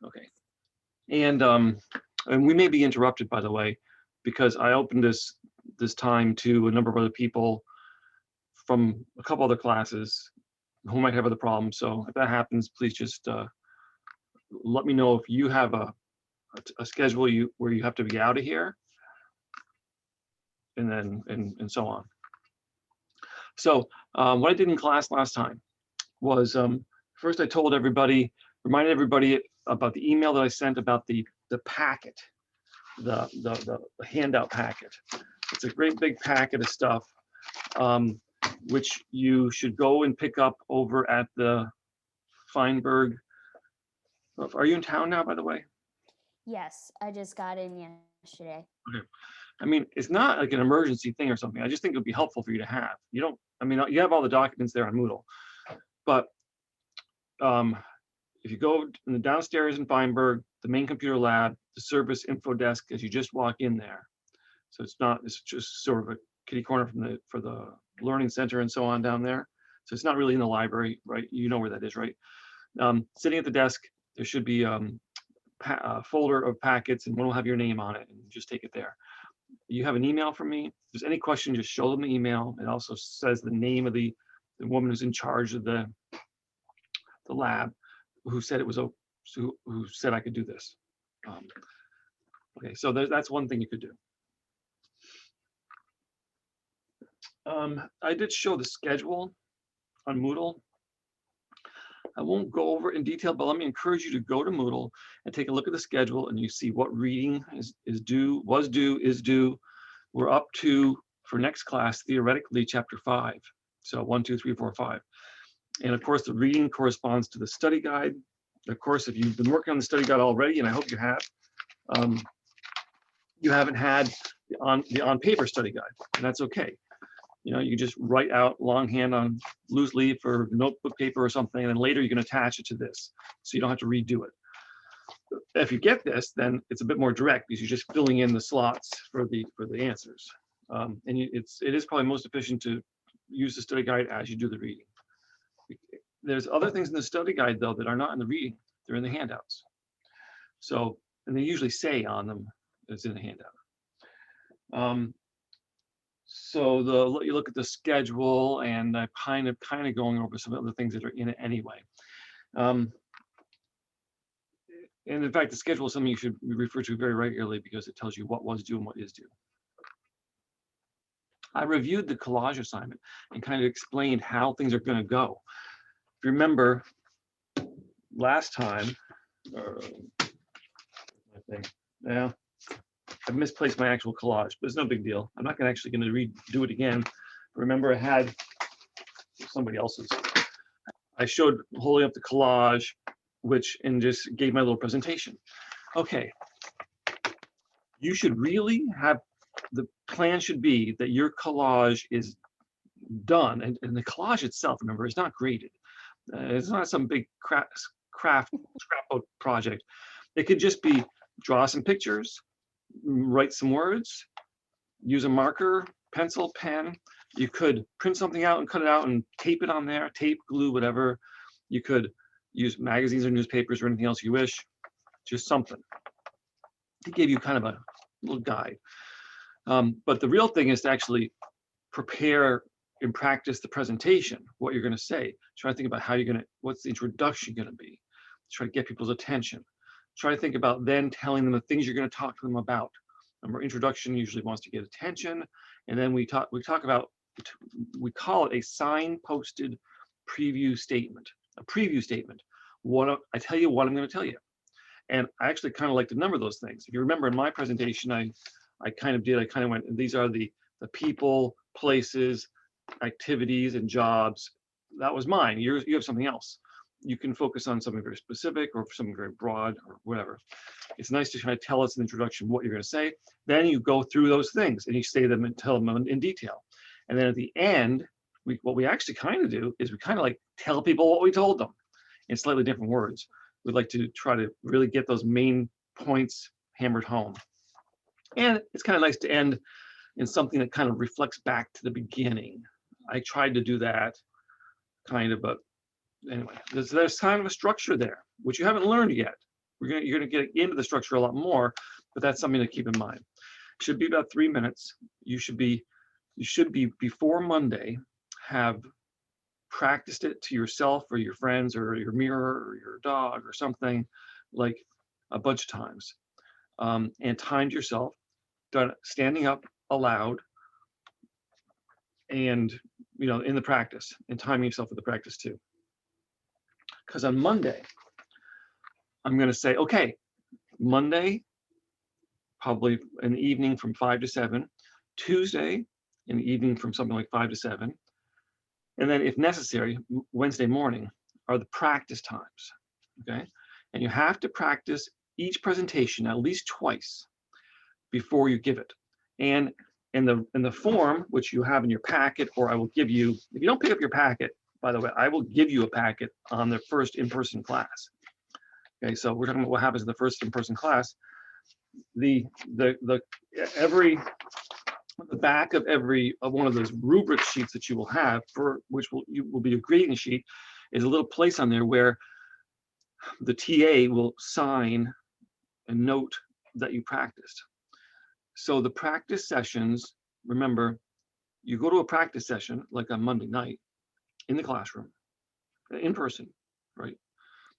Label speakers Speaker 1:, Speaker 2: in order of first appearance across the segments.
Speaker 1: Okay. And we may be interrupted, by the way, because I opened this time to a number of other people from a couple other classes who might have other problems. So if that happens, please just let me know if you have a schedule where you have to be out of here, and then and so on. So what I did in class last time was first I told everybody, reminded everybody about the email that I sent about the packet, the handout packet. It's a great big packet of stuff, which you should go and pick up over at the Feinberg. Are you in town now, by the way?
Speaker 2: Yes, I just got in yesterday.
Speaker 1: Okay. I mean, it's not like an emergency thing or something. I just think it would be helpful for you to have. You don't, I mean, you have all the documents there on Moodle, but if you go in the downstairs in Feinberg, the main computer lab, the service info desk, as you just walk in there. So it's just sort of a kitty corner for the learning center and so on down there. So it's not really in the library, right? You know where that is, right? Sitting at the desk, there should be a folder of packets, and one will have your name on it, and just take it there. You have an email from me. If there's any question, just show them the email. It also says the name of the woman who's in charge of the lab, who said it was who said I could do this. Okay, so that's one thing you could do. I did show the schedule on Moodle. I won't go over it in detail, but let me encourage you to go to Moodle and take a look at the schedule, and you see what reading is due, was due, is due. We're up to, for next class, theoretically, chapter 5. So 1, 2, 3, 4, 5. And of course, the reading corresponds to the study guide. Of course, if you've been working on the study guide already, and I hope you have, you haven't had the on-paper study guide, and that's okay. You know, you just write out longhand on loose leaf or notebook paper or something, and then later you can attach it to this, so you don't have to redo it. If you get this, then it's a bit more direct because you're just filling in the slots for the answers. And it is probably most efficient to use the study guide as you do the reading. There's other things in the study guide though that are not in the reading; they're in the handouts. So, and they usually say on them it's in the handout. So you look at the schedule, and I'm kind of going over some other things that are in it anyway. And in fact, the schedule is something you should refer to very regularly because it tells you what was due and what is due. I reviewed the collage assignment and kind of explained how things are going to go. If you remember last time, I think, yeah, I've misplaced my actual collage, but it's no big deal. I'm not actually going to redo it again. Remember, I had somebody else's. I showed holding up the collage, and just gave my little presentation. Okay, you should really have, the plan should be that your collage is done, and the collage itself, remember, is not graded. It's not some big craft scrapbook project. It could just be draw some pictures, write some words, use a marker, pencil, pen. You could print something out and cut it out and tape it on there, tape, glue, whatever. You could use magazines or newspapers or anything else you wish, just something. It gave you kind of a little guide. But the real thing is to actually prepare and practice the presentation, what you're going to say. Try to think about how you're going to, what's the introduction going to be? Try to get people's attention. Try to think about then telling them the things you're going to talk to them about. Remember, introduction usually wants to get attention, and then we talk about, we call it a signposted preview statement. A preview statement. I tell you what I'm going to tell you, and I actually kind of like to number those things. If you remember in my presentation, I kind of went, these are the people, places, activities, and jobs. That was mine. You have something else. You can focus on something very specific or something very broad or whatever. It's nice to try to tell us in the introduction what you're going to say. Then you go through those things and you say them and tell them in detail. And then at the end, what we actually kind of do is we kind of like tell people what we told them in slightly different words. We'd like to try to really get those main points hammered home. And it's kind of nice to end in something that kind of reflects back to the beginning. I tried to do that kind of, but anyway, there's kind of a structure there, which you haven't learned yet. You're gonna get into the structure a lot more, but that's something to keep in mind. It should be about 3 minutes. You should be before Monday, have practiced it to yourself or your friends or your mirror or your dog or something, like a bunch of times, and timed yourself, done it standing up aloud, and in the practice, and timing yourself with the practice too. Because on Monday, I'm going to say, okay, Monday, probably in the evening from 5 to 7, Tuesday in the evening from something like 5 to 7, and then if necessary, Wednesday morning are the practice times, okay? And you have to practice each presentation at least twice before you give it. And in the form, which you have in your packet, or I will give you, if you don't pick up your packet, by the way, I will give you a packet on the first in-person class. Okay, so we're talking about what happens in the first in-person class. The back of every one of those rubric sheets that you will have, for which will be your grading sheet, is a little place on there where the TA will sign a note that you practiced. So the practice sessions, remember, you go to a practice session like on Monday night in the classroom, in person, right?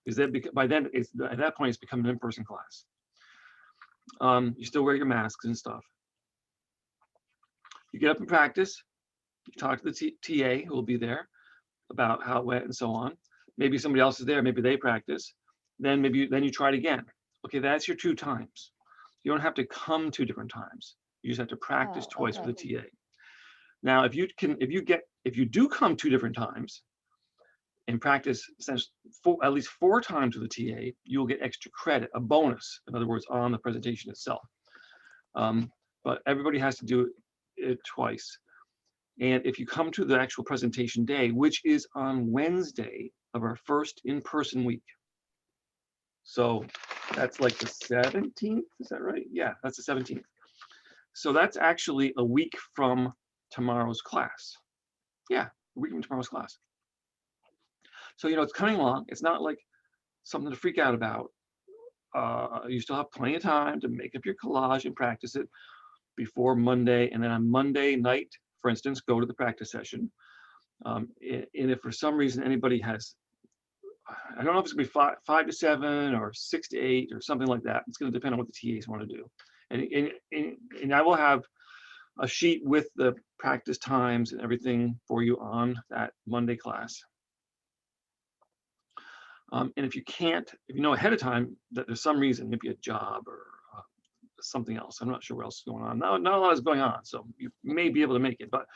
Speaker 1: Because by then, at that point, it's become an in-person class. You still wear your masks and stuff. You get up and practice. You talk to the TA who will be there about how it went and so on. Maybe somebody else is there. Maybe they practice. Then you try it again. Okay, that's your 2 times. You don't have to come 2 different times. You just have to practice twice with the TA. Now, if you do come 2 different times and practice at least 4 times with the TA, you will get extra credit, a bonus, in other words, on the presentation itself. But everybody has to do it twice. And if you come to the actual presentation day, which is on Wednesday of our first in-person week, so that's like the 17th, is that right? Yeah, that's the 17th. So that's actually a week from tomorrow's class. Yeah, a week from tomorrow's class. So, it's coming along. It's not like something to freak out about. You still have plenty of time to make up your collage and practice it before Monday. And then on Monday night, for instance, go to the practice session. And if for some reason anybody has, I don't know if it's going to be 5 to 7 or 6 to 8 or something like that. It's going to depend on what the TAs want to do. And I will have a sheet with the practice times and everything for you on that Monday class. And if you know ahead of time that there's some reason, maybe a job or something else, I'm not sure what else is going on. Not a lot is going on, so you may be able to make it. But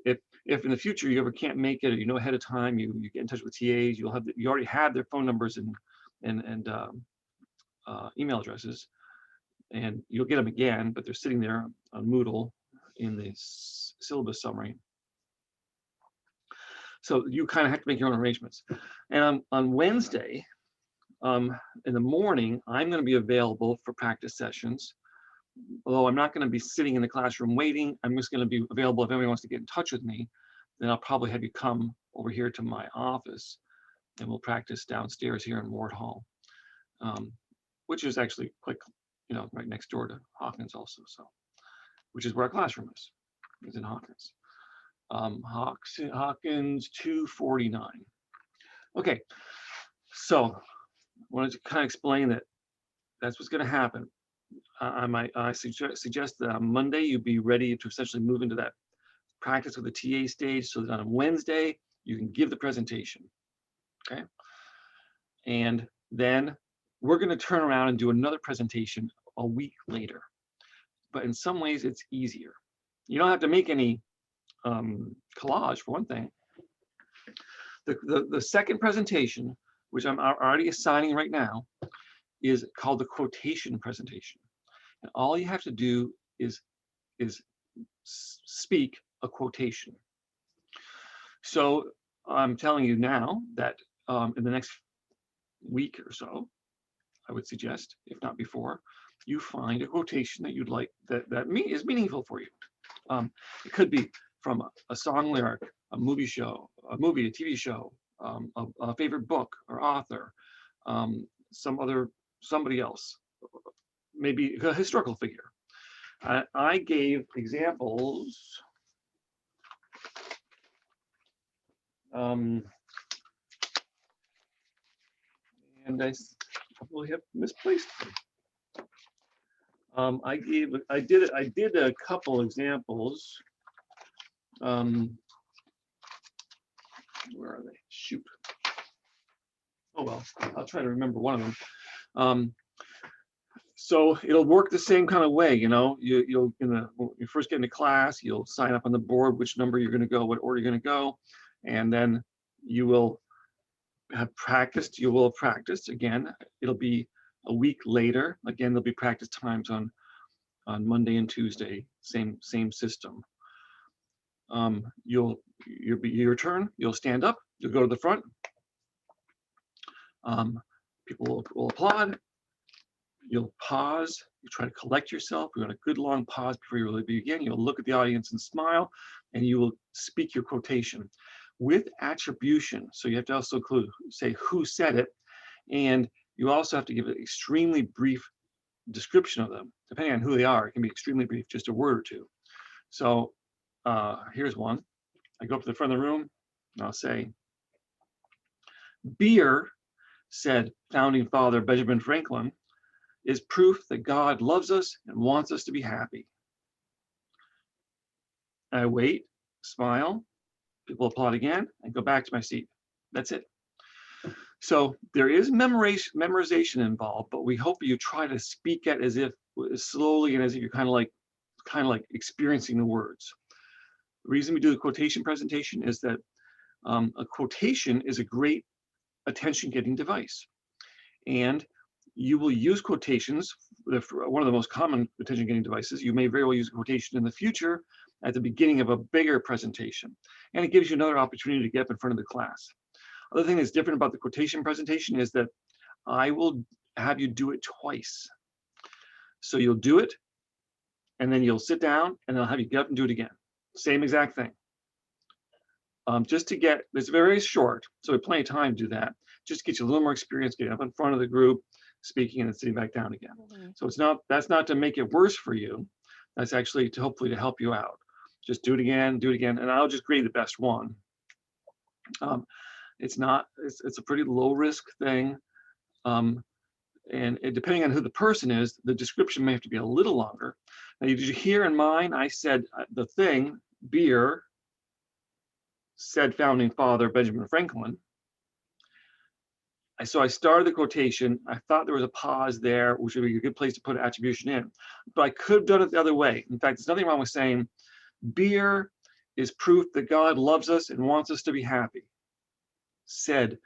Speaker 1: if in the future you ever can't make it, or ahead of time, you get in touch with TAs, you already have their phone numbers and email addresses, and you'll get them again, but they're sitting there on Moodle in the syllabus summary. So you kind of have to make your own arrangements. And on Wednesday, in the morning, I'm going to be available for practice sessions. Although I'm not going to be sitting in the classroom waiting, I'm just going to be available if anybody wants to get in touch with me. Then I'll probably have you come over here to my office, and we'll practice downstairs here in Ward Hall, which is actually quite, right next door to Hawkins also. So, which is where our classroom is. It's in Hawkins. Hawkins 249. Okay, so I wanted to kind of explain that that's what's going to happen. I suggest that on Monday you be ready to essentially move into that practice with the TA stage, so that on Wednesday you can give the presentation. Okay, and then we're going to turn around and do another presentation a week later. But in some ways it's easier. You don't have to make any collage, for one thing. The second presentation, which I'm already assigning right now, is called the quotation presentation. And all you have to do is speak a quotation. So I'm telling you now that in the next week or so, I would suggest, if not before, you find a quotation that you'd like, that is meaningful for you. It could be from a song lyric, a movie, a TV show, a favorite book or author, somebody else, maybe a historical figure. I gave examples. And I probably have misplaced them. I did a couple examples. Where are they? Shoot. Oh well, I'll try to remember one of them. So it'll work the same kind of way, you know. When you first get into class, you'll sign up on the board which number you're going to go, what order you're going to go, and then you will have practiced. You will have practiced again. It'll be a week later. Again, there'll be practice times on Monday and Tuesday. Same system. You'll be your turn. You'll stand up. You'll go to the front. People will applaud. You'll pause. You try to collect yourself. You want a good long pause before you really begin. You'll look at the audience and smile, and you will speak your quotation with attribution. So you have to also say who said it, and you also have to give an extremely brief description of them. Depending on who they are, it can be extremely brief, just a word or two. So here's one. I go up to the front of the room, and I'll say, beer, said founding father Benjamin Franklin, is proof that God loves us and wants us to be happy. I wait, smile, people applaud again, and go back to my seat. That's it. So there is memorization involved, but we hope you try to speak it as if slowly and as if you're kind of like experiencing the words. The reason we do the quotation presentation is that a quotation is a great attention-getting device, and you will use quotations. One of the most common attention-getting devices. You may very well use a quotation in the future at the beginning of a bigger presentation, and it gives you another opportunity to get up in front of the class. Other thing that's different about the quotation presentation is that I will have you do it twice. So you'll do it, and then you'll sit down, and I'll have you get up and do it again. Same exact thing. Just to get, it's very short, so we have plenty of time to do that. Just to get you a little more experience getting up in front of the group, speaking, and then sitting back down again. So that's not to make it worse for you. That's actually to hopefully to help you out. Just do it again, and I'll just grade the best one. It's a pretty low risk thing. And depending on who the person is, the description may have to be a little longer. Now, did you hear in mine, I said the thing, beer, said founding father Benjamin Franklin. So I started the quotation. I thought there was a pause there, which would be a good place to put attribution in. But I could have done it the other way. In fact, there's nothing wrong with saying, beer is proof that God loves us and wants us to be happy, said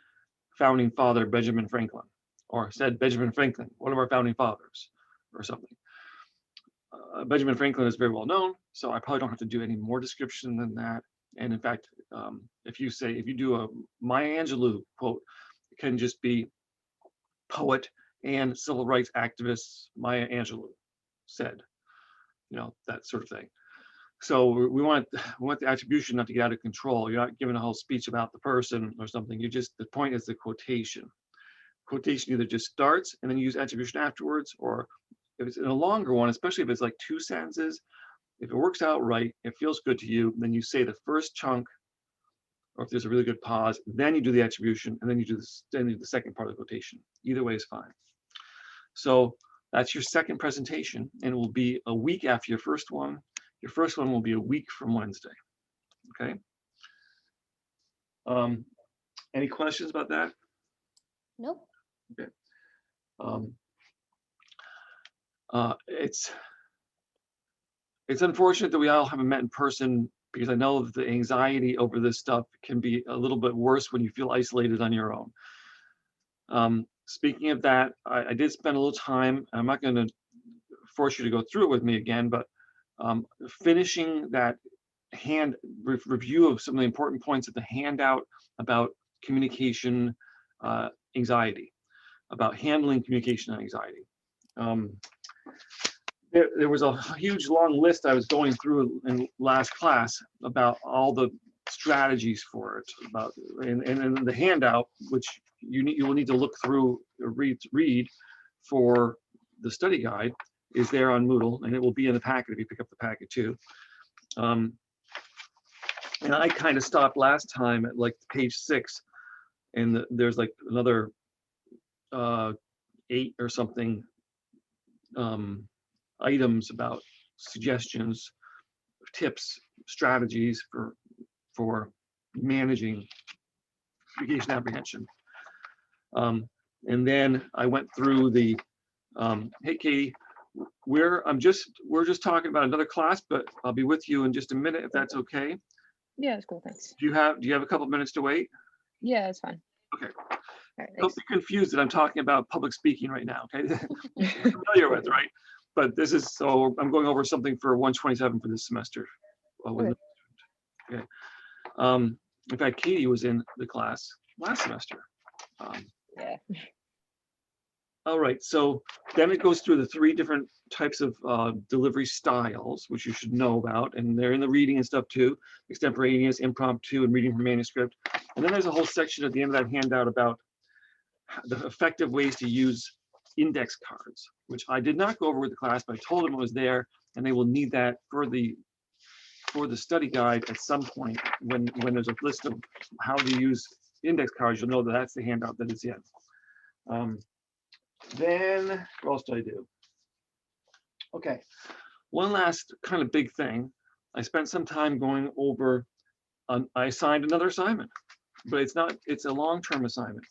Speaker 1: founding father Benjamin Franklin, or said Benjamin Franklin, one of our founding fathers, or something. Benjamin Franklin is very well known, so I probably don't have to do any more description than that. And in fact, if you do a Maya Angelou quote, it can just be poet and civil rights activist Maya Angelou said, that sort of thing. So we want the attribution not to get out of control. You're not giving a whole speech about the person or something. The point is the quotation. Quotation either just starts and then you use attribution afterwards, or if it's in a longer one, especially if it's like 2 sentences, if it works out right, it feels good to you, then you say the first chunk, or if there's a really good pause, then you do the attribution, and then you do the second part of the quotation. Either way is fine. So that's your second presentation, and it will be a week after your first one. Your first one will be a week from Wednesday. Okay. Any questions about that?
Speaker 2: Nope.
Speaker 1: Okay. It's unfortunate that we all haven't met in person, because I know that the anxiety over this stuff can be a little bit worse when you feel isolated on your own. Speaking of that, I did spend a little time. I'm not going to force you to go through it with me again, but finishing that review of some of the important points of the handout about communication anxiety, about handling communication anxiety. There was a huge long list I was going through in last class about all the strategies for it about, and the handout, which you will need to look through or read for the study guide, is there on Moodle, and it will be in the packet if you pick up the packet too. And I kind of stopped last time at like page 6, and there's like another 8 or something items about suggestions, tips, strategies for managing vacation apprehension. And then I went through the, hey Katie, we're just talking about another class, but I'll be with you in just a minute if that's okay.
Speaker 3: Yeah, it's cool. Thanks.
Speaker 1: Do you have a couple of minutes to wait?
Speaker 3: Yeah, it's fine.
Speaker 1: Okay.
Speaker 3: All right,
Speaker 1: Don't
Speaker 3: thanks.
Speaker 1: be confused that I'm talking about public speaking right now. Okay. You're familiar with, right? But this is, so I'm going over something for 127 for this semester.
Speaker 3: Okay.
Speaker 1: Okay. In fact, Katie was in the class last semester.
Speaker 3: Yeah.
Speaker 1: All right, so then it goes through the 3 different types of delivery styles, which you should know about, and they're in the reading and stuff too: extemporaneous, impromptu, and reading from manuscript. And then there's a whole section at the end of that handout about the effective ways to use index cards, which I did not go over with the class, but I told them it was there, and they will need that for the study guide at some point. When there's a list of how to use index cards, you'll know that that's the handout that is in. Then what else did I do? Okay, one last kind of big thing. I spent some time going over, I assigned another assignment, but it's a long-term assignment,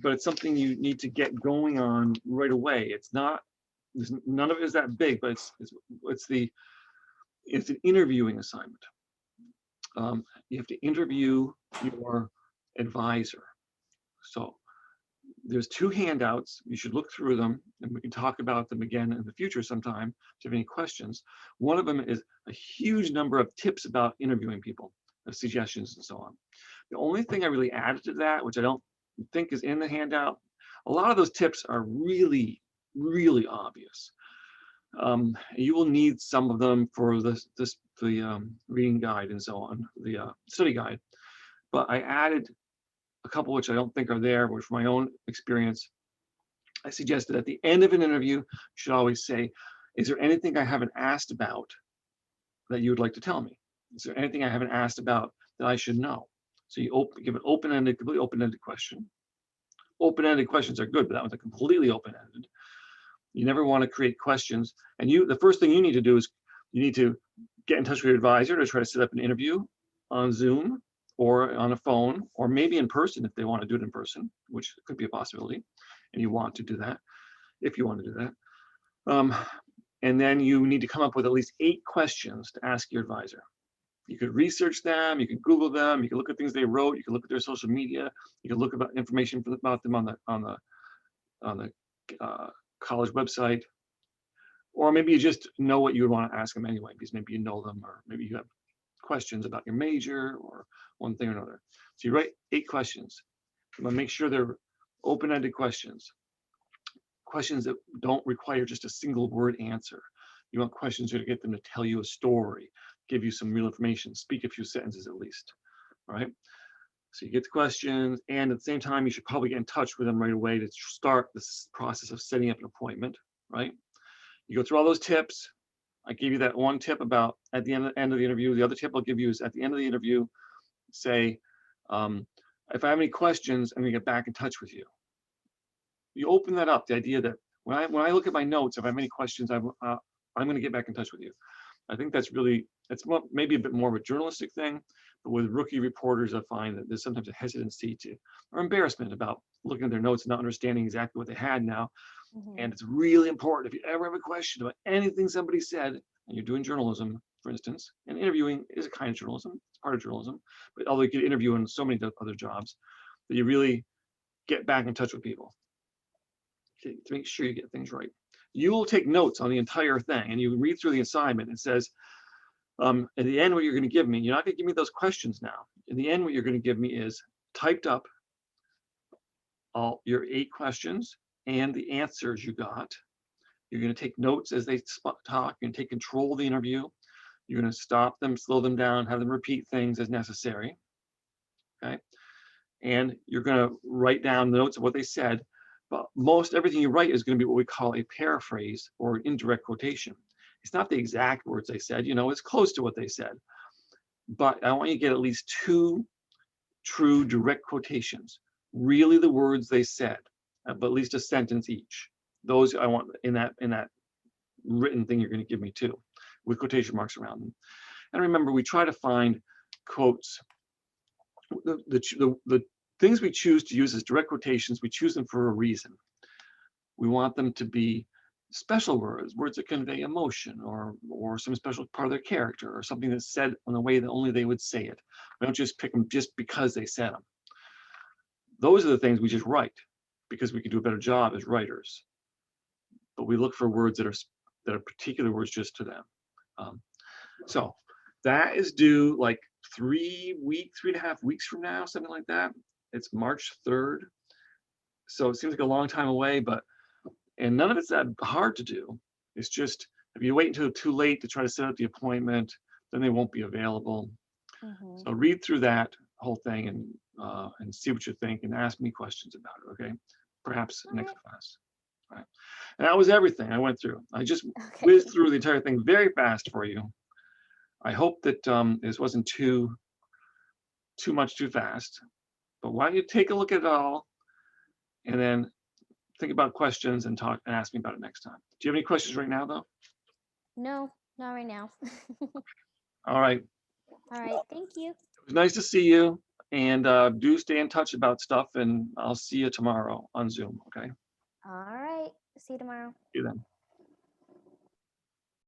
Speaker 1: but it's something you need to get going on right away. None of it is that big, but it's an interviewing assignment. You have to interview your advisor. So there's 2 handouts. You should look through them, and we can talk about them again in the future sometime if you have any questions. One of them is a huge number of tips about interviewing people, suggestions and so on. The only thing I really added to that, which I don't think is in the handout, a lot of those tips are really, really obvious. You will need some of them for the reading guide and so on, the study guide. But I added a couple which I don't think are there, which from my own experience, I suggested at the end of an interview, you should always say, is there anything I haven't asked about that you would like to tell me? Is there anything I haven't asked about that I should know? So you give an open-ended, completely open-ended question. Open-ended questions are good, but that one's a completely open-ended. You never want to create questions. And the first thing you need to do is you need to get in touch with your advisor to try to set up an interview on Zoom or on a phone, or maybe in person if they want to do it in person, which could be a possibility, and you want to do that, if you want to do that. And then you need to come up with at least 8 questions to ask your advisor. You could research them, you could Google them, you could look at things they wrote, you could look at their social media, you could look about information about them on the college website, or maybe you just know what you would want to ask them anyway, because maybe you know them, or maybe you have questions about your major or one thing or another. So you write 8 questions. You want to make sure they're open-ended questions that don't require just a single word answer. You want questions to get them to tell you a story, give you some real information, speak a few sentences at least, right? So you get the questions, and at the same time, you should probably get in touch with them right away to start this process of setting up an appointment, right? You go through all those tips. I gave you that one tip about at the end of the interview. The other tip I'll give you is at the end of the interview, say, if I have any questions, I'm gonna get back in touch with you. You open that up, the idea that when I look at my notes, if I have any questions, I'm gonna get back in touch with you. I think that's maybe a bit more of a journalistic thing, but with rookie reporters, I find that there's sometimes a hesitancy or embarrassment about looking at their notes and not understanding exactly what they had now. And it's really important, if you ever have a question about anything somebody said, and you're doing journalism, for instance, and interviewing is a kind of journalism, it's part of journalism, but although you could interview in so many other jobs, that you really get back in touch with people to make sure you get things right. You will take notes on the entire thing, and you read through the assignment. It says, at the end, what you're going to give me, you're not going to give me those questions now. In the end, what you're going to give me is typed up all your 8 questions and the answers you got. You're going to take notes as they talk and take control of the interview. You're going to stop them, slow them down, have them repeat things as necessary. Okay. And you're going to write down notes of what they said. But most everything you write is going to be what we call a paraphrase or an indirect quotation. It's not the exact words they said, it's close to what they said. But I want you to get at least 2 true direct quotations, really the words they said, but at least a sentence each. Those I want in that written thing you're going to give me too, with quotation marks around them. And remember, we try to find quotes. The things we choose to use as direct quotations, we choose them for a reason. We want them to be special words that convey emotion or some special part of their character or something that's said in the way that only they would say it. We don't just pick them just because they said them. Those are the things we just write because we can do a better job as writers. But we look for words that are particular words just to them. So that is due like 3.5 weeks from now, something like that. It's March 3rd. So it seems like a long time away, and none of it's that hard to do. It's just, if you wait until too late to try to set up the appointment, then they won't be available.
Speaker 2: Mhm.
Speaker 1: So read through that whole thing and see what you think and ask me questions about it, okay? Perhaps
Speaker 2: All
Speaker 1: next
Speaker 2: right.
Speaker 1: class. All right. And that was everything I went through. I just
Speaker 2: Okay.
Speaker 1: whizzed through the entire thing very fast for you. I hope that this wasn't too much too fast, but why don't you take a look at it all and then think about questions and talk and ask me about it next time. Do you have any questions right now though?
Speaker 2: No, not right now.
Speaker 1: All right.
Speaker 2: All right. Thank you.
Speaker 1: It was nice to see you, and do stay in touch about stuff, and I'll see you tomorrow on Zoom, okay?
Speaker 2: All right. See you tomorrow.
Speaker 1: See you then.